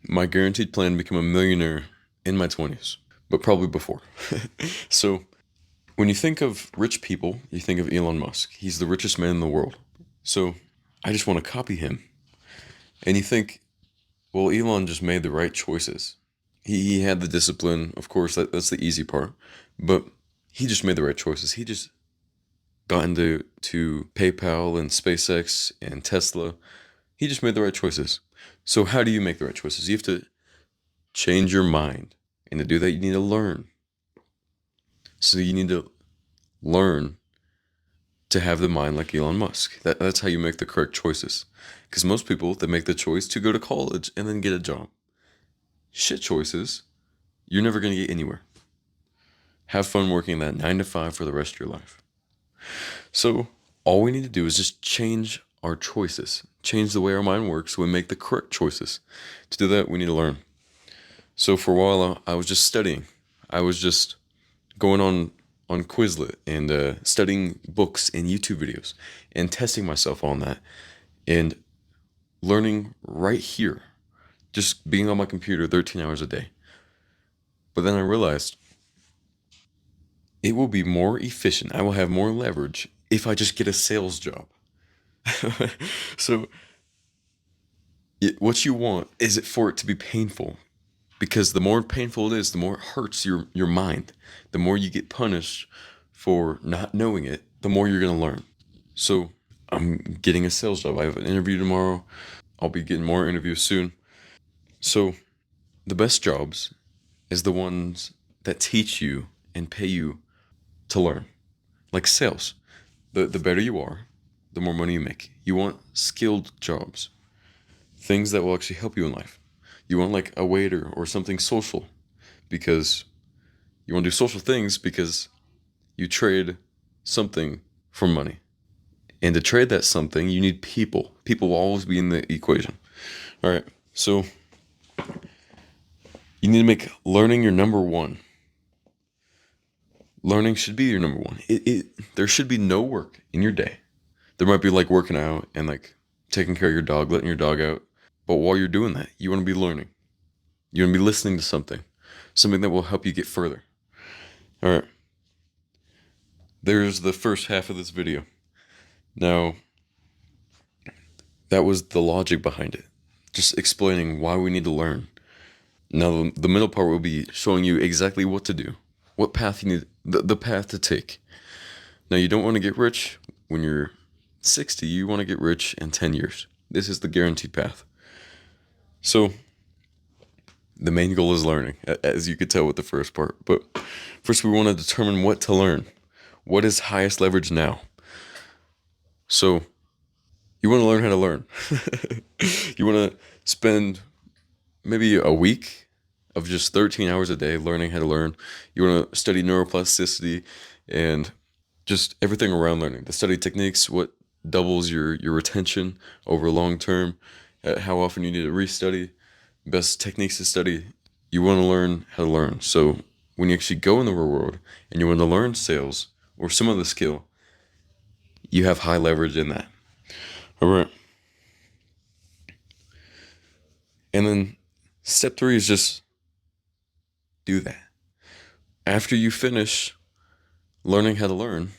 my guaranteed plan to become a millionaire in my 20s, but probably before. So, when you think of rich people, you think of Elon Musk. He's the richest man in the world. So, I just want to copy him. And you think, well, Elon just made the right choices. He had the discipline, of course, that's the easy part, but he just made the right choices. He just got into PayPal and SpaceX and Tesla. He just made the right choices. So, how do you make the right choices? You have to change your mind. And to do that, you need to learn. So, you need to learn to have the mind like Elon Musk. That's how you make the correct choices. Because most people, they make the choice to go to college and then get a job. Shit choices, you're never going to get anywhere. Have fun working that 9 to 5 for the rest of your life. So, all we need to do is just change our choices, change the way our mind works so we make the correct choices. To do that, we need to learn. So, for a while, I was just studying. I was just going on Quizlet and studying books and YouTube videos and testing myself on that and learning right here, just being on my computer 13 hours a day. But then I realized it will be more efficient. I will have more leverage if I just get a sales job. So, what you want is it for it to be painful. Because the more painful it is, the more it hurts your mind. The more you get punished for not knowing it, the more you're going to learn. So, I'm getting a sales job. I have an interview tomorrow. I'll be getting more interviews soon. So, the best jobs is the ones that teach you and pay you to learn. Like sales. The better you are, the more money you make. You want skilled jobs. Things that will actually help you in life. You want like a waiter or something social because you want to do social things because you trade something for money. And to trade that something, you need people. People will always be in the equation. All right. So you need to make learning your number one. Learning should be your number one. There should be no work in your day. There might be like working out and like taking care of your dog, letting your dog out. But while you're doing that, you want to be learning. You want to be listening to something that will help you get further. All right. There's the first half of this video. Now, that was the logic behind it. Just explaining why we need to learn. Now, the middle part will be showing you exactly what to do, what path you need, the path to take. Now, you don't want to get rich when you're 60. You want to get rich in 10 years. This is the guaranteed path. So, the main goal is learning, as you could tell with the first part. But first, we want to determine what to learn. What is highest leverage now? So, you want to learn how to learn. You want to spend maybe a week of just 13 hours a day learning how to learn. You want to study neuroplasticity and just everything around learning. To study techniques, what doubles your retention over long term, how often you need to restudy, best techniques to study. You want to learn how to learn. So when you actually go in the real world and you want to learn sales or some other skill, you have high leverage in that. All right. And then step 3 is just do that. After you finish learning how to learn,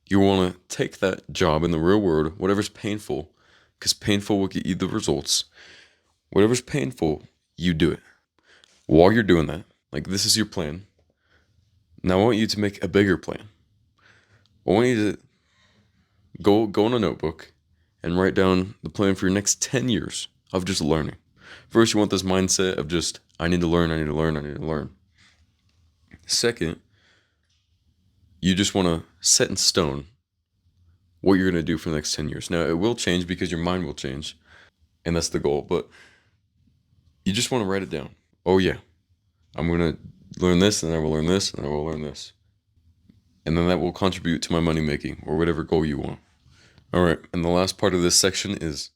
you want to take that job in the real world, whatever's painful, because painful will get you the results. Whatever's painful, you do it. While you're doing that, like this is your plan. Now I want you to make a bigger plan. I want you to go in a notebook and write down the plan for your next 10 years of just learning. First, you want this mindset of just, I need to learn, I need to learn, I need to learn. Second, you just want to set in stone what you're going to do for the next 10 years. Now, it will change because your mind will change, and that's the goal, but you just want to write it down. Oh, yeah, I'm going to learn this, and I will learn this, and I will learn this. And then that will contribute to my money making or whatever goal you want. All right, and the last part of this section is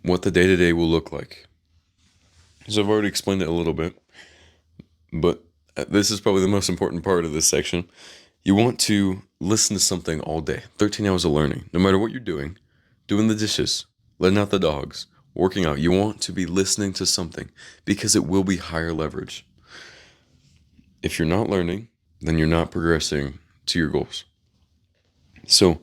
what the day-to-day will look like. So I've already explained it a little bit, but this is probably the most important part of this section. You want to listen to something all day, 13 hours of learning, no matter what you're doing the dishes, letting out the dogs, working out. You want to be listening to something because it will be higher leverage. If you're not learning, then you're not progressing to your goals. So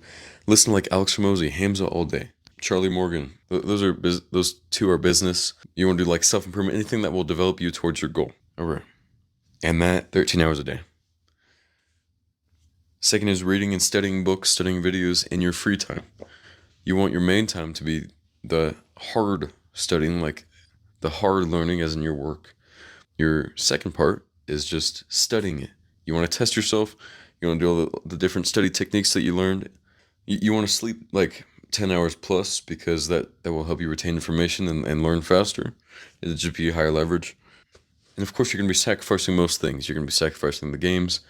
listen to like Alex Hormozy, Hamza all day, Charlie Morgan. Those two are business. You want to do like self-improvement, anything that will develop you towards your goal. All right. And that 13 hours a day. Second is reading and studying books, studying videos in your free time. You want your main time to be the hard studying, like the hard learning as in your work. Your second part is just studying it. You want to test yourself. You want to do all the different study techniques that you learned. You want to sleep like 10 hours plus because that will help you retain information and learn faster. It'll just be higher leverage. And of course, you're going to be sacrificing most things. You're going to be sacrificing the games.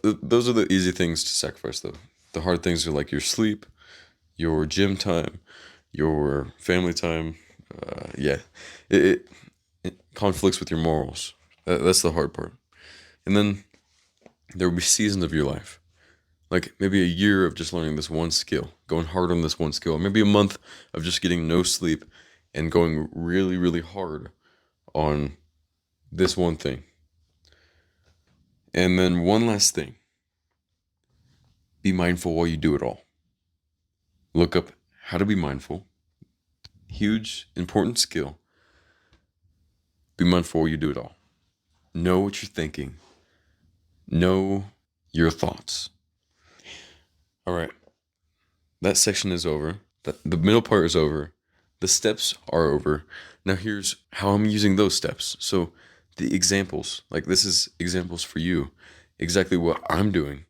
Those are the easy things to sacrifice, though. The hard things are like your sleep, your gym time, your family time. Yeah, it conflicts with your morals. That's the hard part. And then there will be seasons of your life, like maybe a year of just learning this one skill, going hard on this one skill, or maybe a month of just getting no sleep and going really, really hard on this one thing. And then one last thing. Be mindful while you do it all. Look up how to be mindful. Huge, important skill. Be mindful while you do it all. Know what you're thinking. Know your thoughts. All right. That section is over. The middle part is over. The steps are over. Now here's how I'm using those steps. So the examples, like this is examples for you. Exactly what I'm doing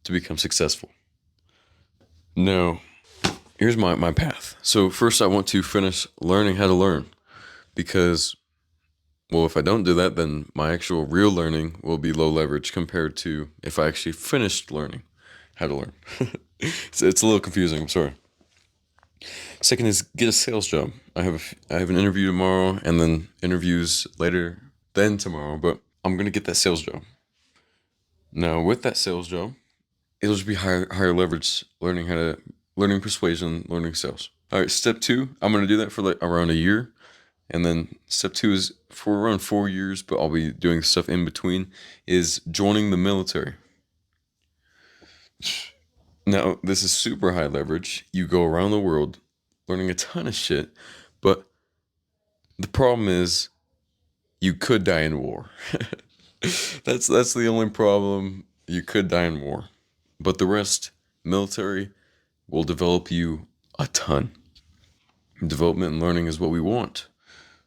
to become successful. Now, here's my path. So first I want to finish learning how to learn because, well, if I don't do that, then my actual real learning will be low leverage compared to if I actually finished learning how to learn. It's a little confusing, I'm sorry. Second is get a sales job. I have an interview tomorrow and then interviews later than tomorrow, but I'm going to get that sales job. Now, with that sales job, it'll just be higher leverage, learning persuasion, learning sales. All right, step 2, I'm going to do that for like around a year. And then step 2 is for around 4 years, but I'll be doing stuff in between, is joining the military. Now, this is super high leverage. You go around the world learning a ton of shit, but the problem is you could die in war. That's the only problem. You could die in war. But the rest, military, will develop you a ton. Development and learning is what we want.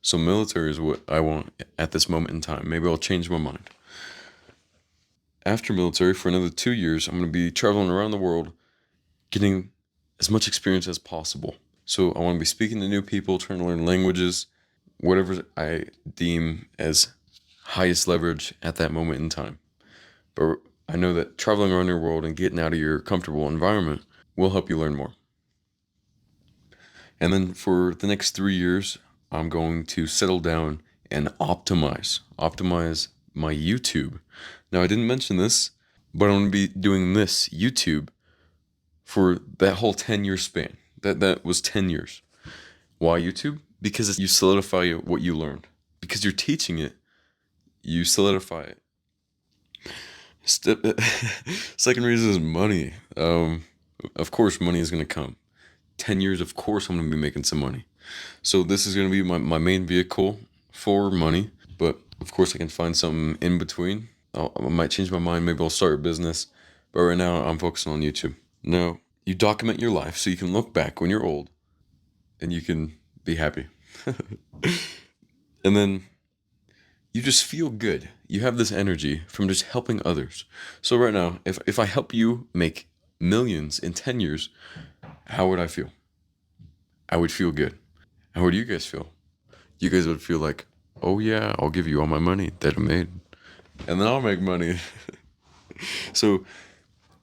So military is what I want at this moment in time. Maybe I'll change my mind. After military, for another 2 years, I'm going to be traveling around the world, getting as much experience as possible. So I want to be speaking to new people, trying to learn languages, whatever I deem as highest leverage at that moment in time. But I know that traveling around your world and getting out of your comfortable environment will help you learn more. And then for the next 3 years, I'm going to settle down and optimize my YouTube. Now, I didn't mention this, but I'm going to be doing this YouTube for that whole 10-year span. That was 10 years. Why YouTube? Because you solidify what you learned. Because you're teaching it, you solidify it. Second reason is money. Of course, money is going to come. 10 years, of course, I'm going to be making some money. So this is going to be my main vehicle for money. But of course, I can find something in between. I might change my mind. Maybe I'll start a business. But right now, I'm focusing on YouTube. Now, you document your life so you can look back when you're old and you can be happy. And then you just feel good. You have this energy from just helping others. So right now, if I help you make millions in 10 years, how would I feel? I would feel good. How would you guys feel? You guys would feel like, oh yeah, I'll give you all my money that I made. And then I'll make money. So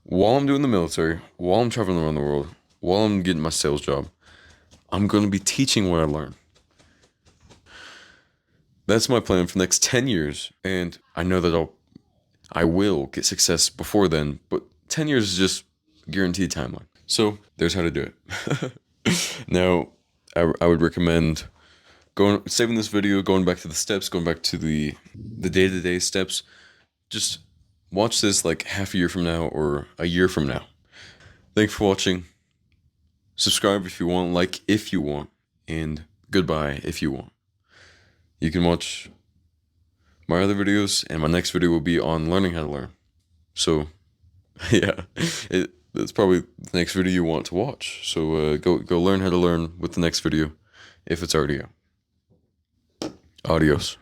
while I'm doing the military, while I'm traveling around the world, while I'm getting my sales job, I'm going to be teaching what I learn. That's my plan for the next 10 years. And I know that I will get success before then, but 10 years is just guaranteed timeline. So there's how to do it. Now, I would recommend saving this video, going back to the steps, going back to the day-to-day steps. Just watch this like half a year from now or a year from now. Thanks for watching. Subscribe if you want, like if you want, and goodbye if you want. You can watch my other videos, and my next video will be on learning how to learn. So, yeah, that's probably the next video you want to watch. So go learn how to learn with the next video, if it's already out. Adios.